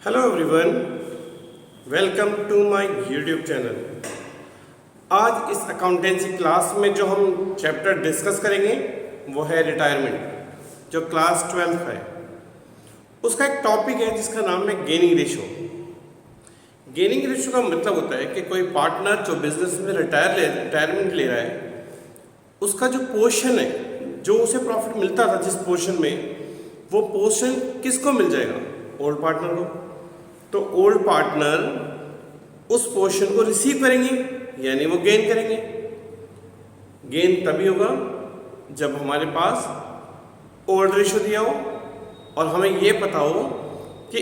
Hello everyone, welcome to my YouTube channel. आज इस accountancy class में जो हम चैप्टर डिस्कस करेंगे वो है रिटायरमेंट, जो क्लास 12 है। उसका एक टॉपिक है जिसका नाम है गेनिंग रेशो। गेनिंग रेशो का मतलब होता है कि कोई पार्टनर जो बिजनेस में रिटायरमेंट ले रहा है, उसका जो पोर्शन है, जो उसे प्रॉफिट मिलता था जिस पोर्शन में, वो पोर्शन किसको मिल जाएगा? ओल्ड पार्टनर को। तो ओल्ड पार्टनर उस पोर्शन को रिसीव करेंगे, यानी वो गेन करेंगे। गेन तभी होगा जब हमारे पास ओल्ड रेशो दिया हो और हमें ये पता हो कि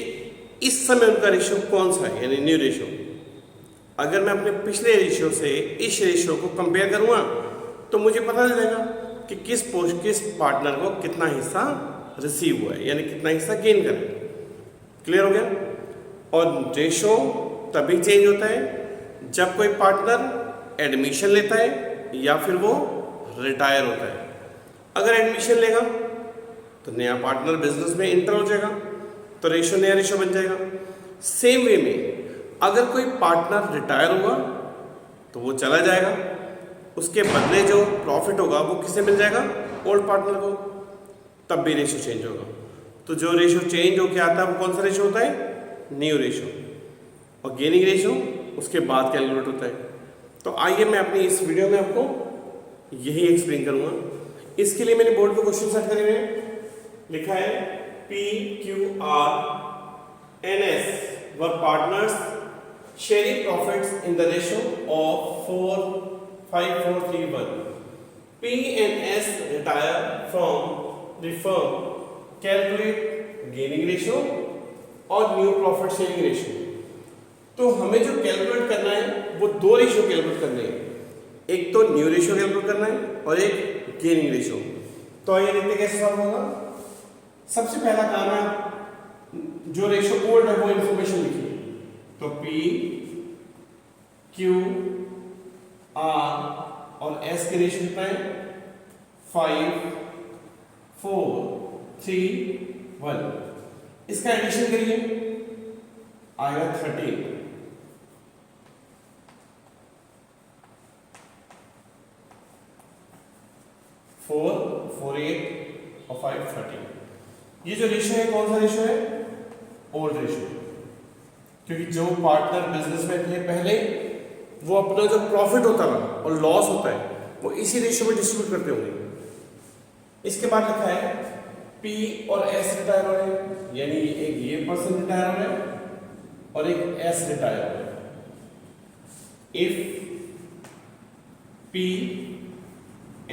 इस समय उनका रेशो कौन सा है, यानी न्यू रेशो। अगर मैं अपने पिछले रेशो से इस रेशो को कंपेयर करूँगा तो मुझे पता चलेगा कि किस पार्टनर को कितना हिस्सा रिसीव हुआ है, यानी कितना हिस्सा गेन करें। क्लियर हो गया? और रेशो तभी चेंज होता है जब कोई पार्टनर एडमिशन लेता है या फिर वो रिटायर होता है। अगर एडमिशन लेगा तो नया पार्टनर बिजनेस में इंटर हो जाएगा, तो रेशो नया रेशो बन जाएगा। सेम वे में अगर कोई पार्टनर रिटायर हुआ तो वो चला जाएगा, उसके बदले जो प्रॉफिट होगा वो किसे मिल जाएगा? ओल्ड पार्टनर को। तब भी रेशो चेंज होगा। तो जो रेशो चेंज होकर आता है वो कौन सा रेशो होता है? New ratio. और गेनिंग रेशो उसके बाद कैलकुलेट होता है। तो आइए मैं अपनी इस वीडियो में आपको यही एक्सप्लेन करूंगा। इसके लिए मैंने बोर्ड पे क्वेश्चन सेट करे हुए हैं। लिखा है P Q R N S were partners sharing profits in the ratio of 4-5-4-3-1। P and S retire from the firm. Calculate gaining ratio और न्यू प्रॉफिट शेयरिंग रेशियो। तो हमें जो कैलकुलेट करना है वो दो रेशियो कैलकुलेट करने हैं। एक तो न्यू रेशियो कैलकुलेट करना है और एक गेनिंग रेशियो। तो आइए देखते कैसे सॉल्व होगा। सबसे पहला काम है, जो रेशियो ओल्ड है वो इंफॉर्मेशन लिखिए। तो P, Q, R और S के रेशियो कितना है? 5, 4, 3, 1। इसका एडिशन करिए, आएगा 13। 4, 4, 8 और 5, 13। ये जो रेशियो है कौन सा रेशियो है? Old ratio. क्योंकि जो पार्टनर बिजनेस में थे पहले, वो अपना जो प्रॉफिट होता है और लॉस होता है वो इसी रेशियो में डिस्ट्रीब्यूट करते होंगे। इसके बाद लिखा है P और S रिटायर हो रहे हैं, यानी एक ये पर्सन रिटायर हो रहे हैं और एक S रिटायर हो रहे हैं। If P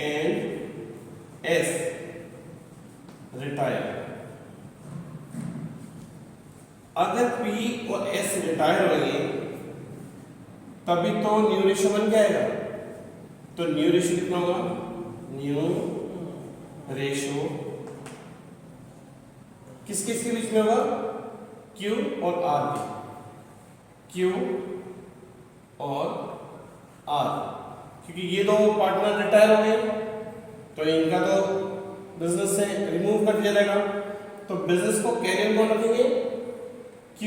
and S retire, अगर P और S रिटायर हो रहे हैं तभी तो न्यू रेशियो बन जाएगा। तो न्यू रेशियो कितना होगा? न्यू रेशियो किसके बीच में होगा? Q और R के। Q और R, क्योंकि ये दो पार्टनर रिटायर हो गए तो इनका तो बिजनेस से रिमूव कर दिया जाएगा। तो बिजनेस को कैरियर कौन रखेंगे? Q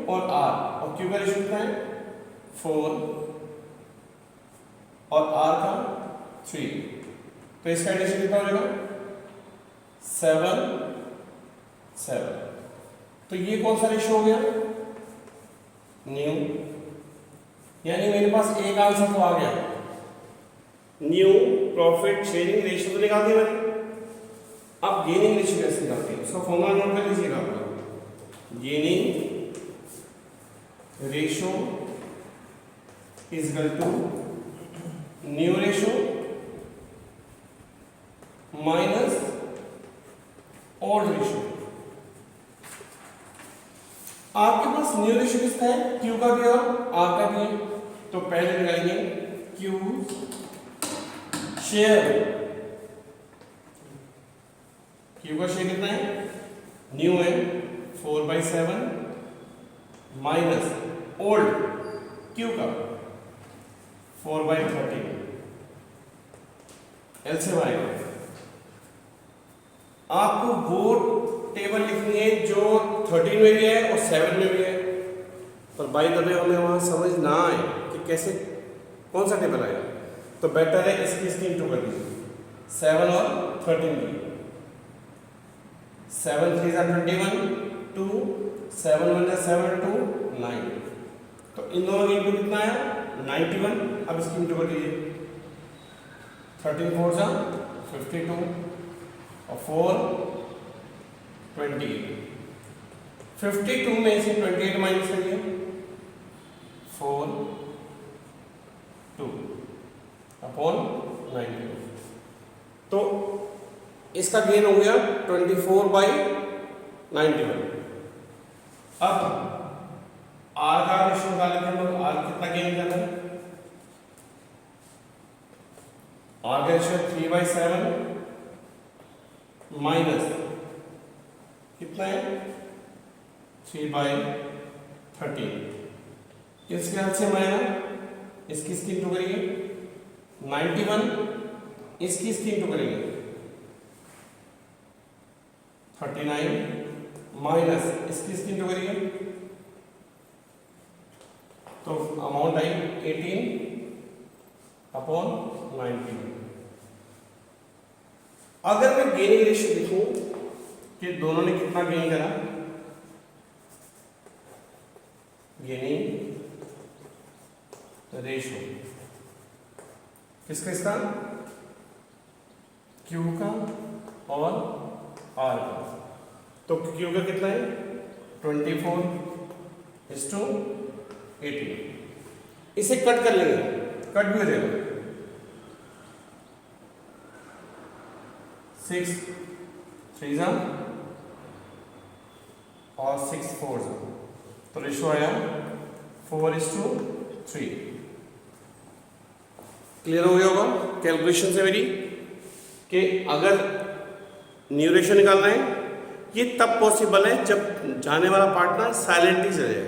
और R। और Q का रेशियो कितना है? 4 और R का 3। तो इसका एडिशन कितना हो जाएगा? 7, 7। तो ये कौन सा रेशियो हो गया? न्यू। यानी मेरे पास एक आंसर तो आ गया। न्यू प्रॉफिट शेयरिंग रेशियो तो निकाल दिया मैंने। अब गेनिंग रेशियो कैसे निकालते हैं उसका फॉर्मूला नोट कर लीजिएगा। Gaining ratio is equal to new ratio minus old ratio. आपके पास न्यू रेशियो किसका है? Q का भी और R का भी है। तो पहले लगाएंगे Q शेयर। Q का शेयर कितना है? न्यू है 4/7 माइनस ओल्ड Q का 4/13। एलसीएम आएगा। आपको वो टेबल लिखनी है जो 13 में भी है और 7 में भी है। पर बाई द वे हमें वहाँ समझ ना आए कि कैसे कौन सा टेबल आएगा, तो बेटर है इसकी इंटू कर दीजिए 7 और 13 की। 7 3 21 2 7 1 7 2 9, तो इन दोनों का इंटू कितना आया 91। अब इसकी इंटू कर दीजिए 13 4 जा 52 और 4 28। 52 में से 28 माइनस करिए 4 2 अपॉन 92, तो इसका गेन हो गया 24/91। अब आर का रेशियो निकालेंगे हम लोग, आर कितना गेन कर रहा है, आर का रेशियो 3/7 माइनस कितना है 3/13। इस ख्याल से मैं इसकी इंटू करेंगे 91, इसकी इंटू करेंगे 39 माइनस इसकी इंटू करेंगे, तो अमाउंट आई 18 अपॉन 19। अगर मैं गेनिंग रेशियो लिखूं कि दोनों ने कितना गेन करा, गेनिंग रेशियो किसका क्यू का और आर का, तो क्यू का कितना है 24:18। इसे कट कर लेंगे, कट भी हो जाएगा 6 3 जा और 6 4 जा, तो रेशियो आया 4:3। क्लियर हो गया होगा कैलकुलेशन से मेरी कि अगर न्यू रेशियो निकालना है, ये तब पॉसिबल है जब जाने वाला पार्टनर साइलेंटली चले जाए।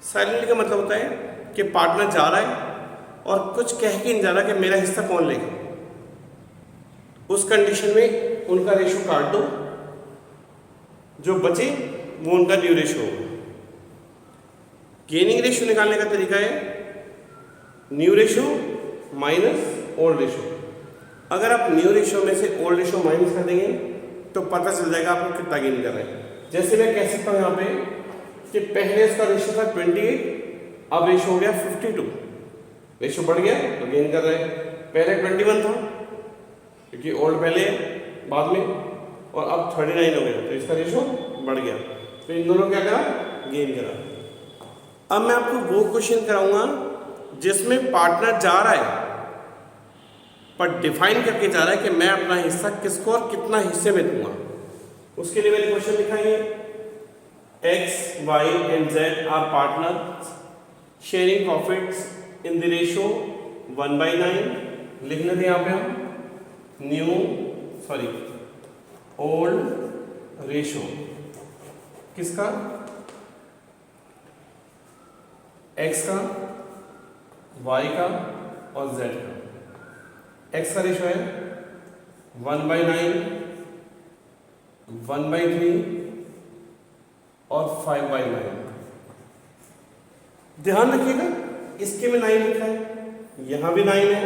साइलेंटली का मतलब होता है कि पार्टनर जा रहा है और कुछ कह के नहीं जा रहा कि मेरा हिस्सा कौन लेगा। उस कंडीशन में उनका रेशियो काट दो, जो बचे वो उनका न्यू रेशियो होगा। गेनिंग रेशियो निकालने का तरीका है new ratio minus old ratio. अगर आप न्यू रेशियो में से ओल्ड रेशियो माइनस कर देंगे तो पता चल जाएगा आपको कितना गेन कर रहा है। जैसे मैं कह सकता हूँ यहाँ पे कि पहले इसका रेशियो था 28, अब रेशियो हो गया 52, रेशियो बढ़ गया तो गेन कर रहा है। पहले 21 था क्योंकि ओल्ड पहले बाद में, और अब 39 हो गया तो इसका रेशियो बढ़ गया, तो इन दोनों क्या करा गेन करा। अब मैं आपको वो क्वेश्चन कराऊंगा जिसमें पार्टनर जा रहा है पर डिफाइन करके जा रहा है कि मैं अपना हिस्सा किसको और कितना हिस्से में दूंगा। उसके लिए मैंने क्वेश्चन लिखा है X, Y and Z are partner sharing profits in the ratio 1/9। लिख लेते यहाँ पे हम ओल्ड रेशियो किसका, X का, Y का और Z का। X का रेशियो है 1/9, 1/3 और 5/9। ध्यान रखिएगा इसके में 9 लिखा है, यहां भी 9 है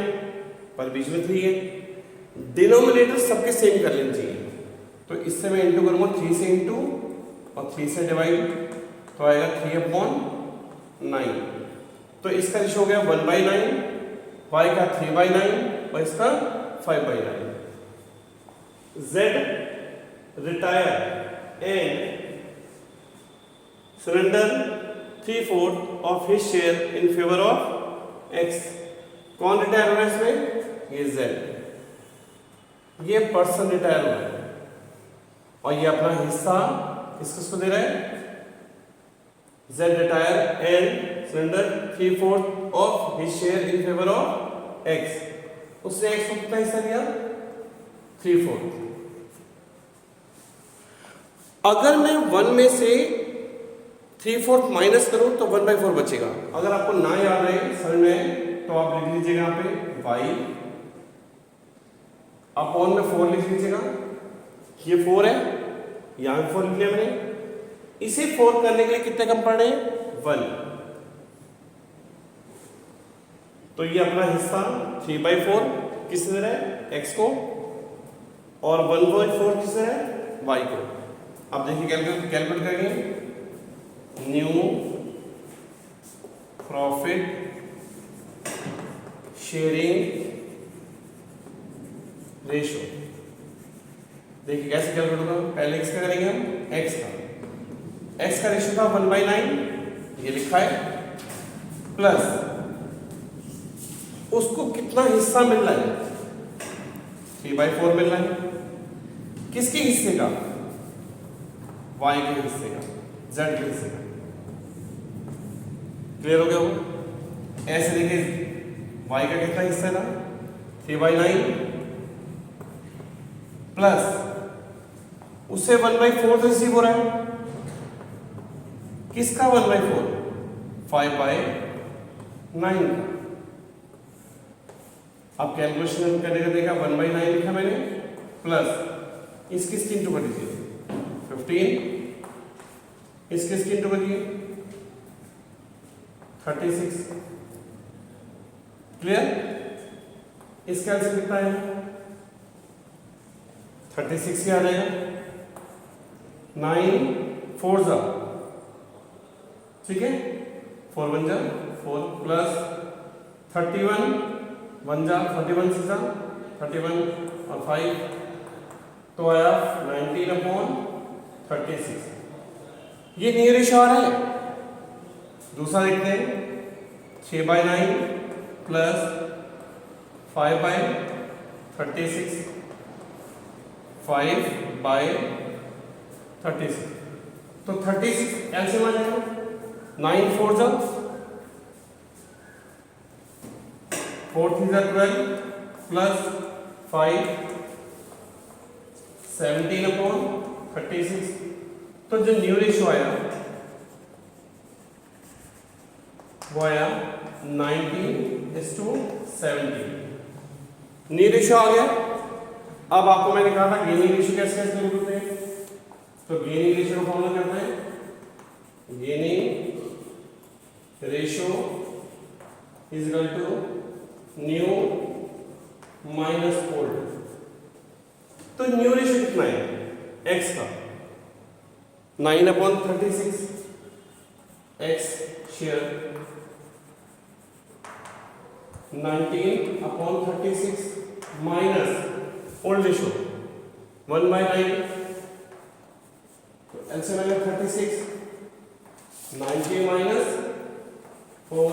पर बीच में 3 है। डिनोमिनेटर सबके सेम कर लेना चाहिए, तो इससे मैं इंटू करूंगा 3 से इंटू और 3 से डिवाइड, तो आएगा 3/9। तो इसका रेशियो हो गया 1/9, y का 3/9 और इसका 5/9। Z retire and surrender 3/4 of his share in favour of X। कौन रिटायर हो रहा है इसमें, ये Z, ये पर्सन रिटायर हो रहा है और ये अपना हिस्सा किसको दे रहा है, Z retire and surrender 3/4 of his share in favour of X। उसने X को कितना हिस्सा दिया 3/4। अगर मैं 1 में से 3/4 माइनस करूं तो 1/4 बचेगा। अगर आपको ना याद रहे समझ में तो आप लिख लीजिएगा यहाँ पे y अपॉन में 4 लिख लीजिएगा, ये 4 है, यहाँ 4 लिख लिया मैंने। इसे 4 करने के लिए कितने कम पड़ रहे हैं 1, तो ये अपना हिस्सा 3/4 किसने दे रहा है, x को, और 1/4 किसने है, y को। अब देखिए कैलकुलेट करेंगे, न्यू प्रॉफिट शेयरिंग रेशो। देखिए कैसे कैलकुलेट होगा, पहले किसका करेंगे हम, x का रेशो था 1/9, ये लिखा है, प्लस उसको कितना हिस्सा मिल रहा है, 3/4 मिल रहा है, किसके हिस्से का, y के हिस्से का, z के हिस्से का। क्लियर हो गया वो। ऐसे देखिए y का कितना हिस्सा था, 3/9, प्लस उससे 1/4 रिसीव हो रहा है, किसका 1/4, 5/9 का। अब कैलकुलेशन करने का देखा, 1/9 लिखा मैंने, प्लस इसकी इंटू कर दीजिए 15, इसकी इंटू करिए 36। क्लियर। इसका आंसर कितना है, 36 क्या आ जाएगा, 9 4 जा, ठीक है, 4 1 जा 4, प्लस 31 1 जा 41 6 जा 31 और 5, तो आया 19/36। ये न्यू रेशो आ रहा है। दूसरा देखते हैं, 6/9 प्लस 5/36, 5/36, तो 36 एलसीएम आ जाएगा, 9 4 जा 4 3 जा 12, प्लस 5 17/36। तो जो न्यू रेशो आया वो आया 19:17। न्यू रेशो आ गया। अब आपको मैंने कहा था गेनिंग रेशो कैसे कैसे करते हैं, तो गेनिंग रेशो का फॉर्मूला करते हैं, gaining ratio is equal to new minus old. तो न्यू रेशो कितना है, x का 9/36, x share 19/36 minus old ratio 1/9, तो एलसीएम आएगा 36, 90 माइनस 4,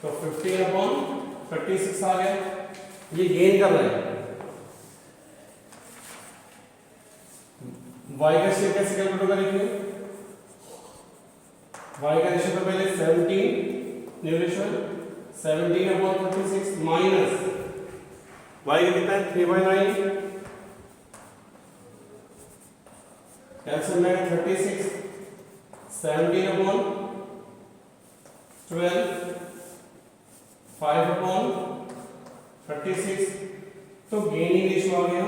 तो 15/36 आ गया। ये गेन कर रहा है। y का शेयर कैसे कैलकुलेट होगा, देखिए y का रेशो तो पहले 17 न्यू रेशो 17/36 माइनस y का कितना है 3/9, एलसीएम में 36, 17/12, 5/36, तो गेनिंग रेशो आ गया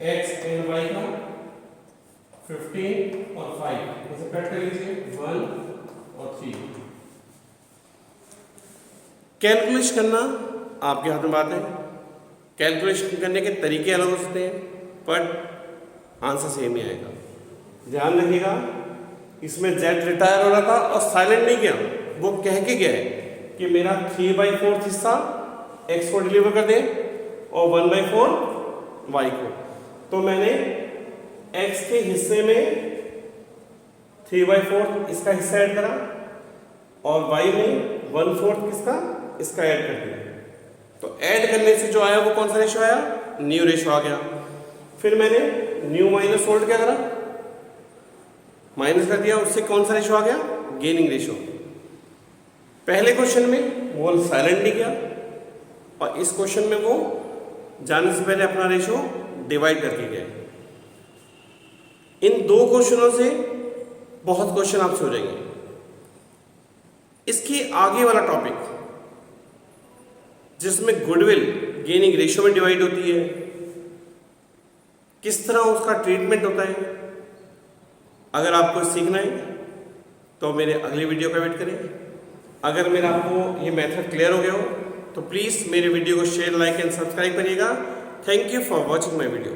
x एंड y का 15 और 5, इसे कट कर लीजिए 1 और 3। कैलकुलेशन करना आपके हाथ में बात है। कैलकुलेशन करने के तरीके अलग हो सकते हैं, पर आंसर सेम ही आएगा। ध्यान रखिएगा, इसमें z रिटायर हो रहा था और साइलेंट नहीं किया, वो कह के गया है कि मेरा 3/4 हिस्सा x को डिलीवर कर दे और 1/4 y को। तो मैंने x के हिस्से में 3/4 इसका हिस्सा ऐड करा और y में 1/4 किसका, इसका ऐड कर दिया। तो ऐड करने से जो आया वो कौन सा रेशो आया, न्यू रेशो आ गया। फिर मैंने न्यू माइनस ओल्ड क्या करा, माइनस कर दिया, उससे कौन सा रेशो आ गया, गेनिंग रेशो। पहले क्वेश्चन में वो साइलेंट नहीं किया और इस क्वेश्चन में वो जाने से पहले अपना रेशो डिवाइड करके गए। इन दो क्वेश्चनों से बहुत क्वेश्चन आपसे हो जाएंगे। इसके आगे वाला टॉपिक जिसमें गुडविल गेनिंग रेशियो में डिवाइड होती है, किस तरह उसका ट्रीटमेंट होता है, अगर आपको सीखना है तो मेरे अगली वीडियो का वेट करें। अगर मेरा आपको ये मेथड क्लियर हो गया हो तो प्लीज़ मेरे वीडियो को शेयर, लाइक एंड सब्सक्राइब करिएगा। Thank you for watching my video.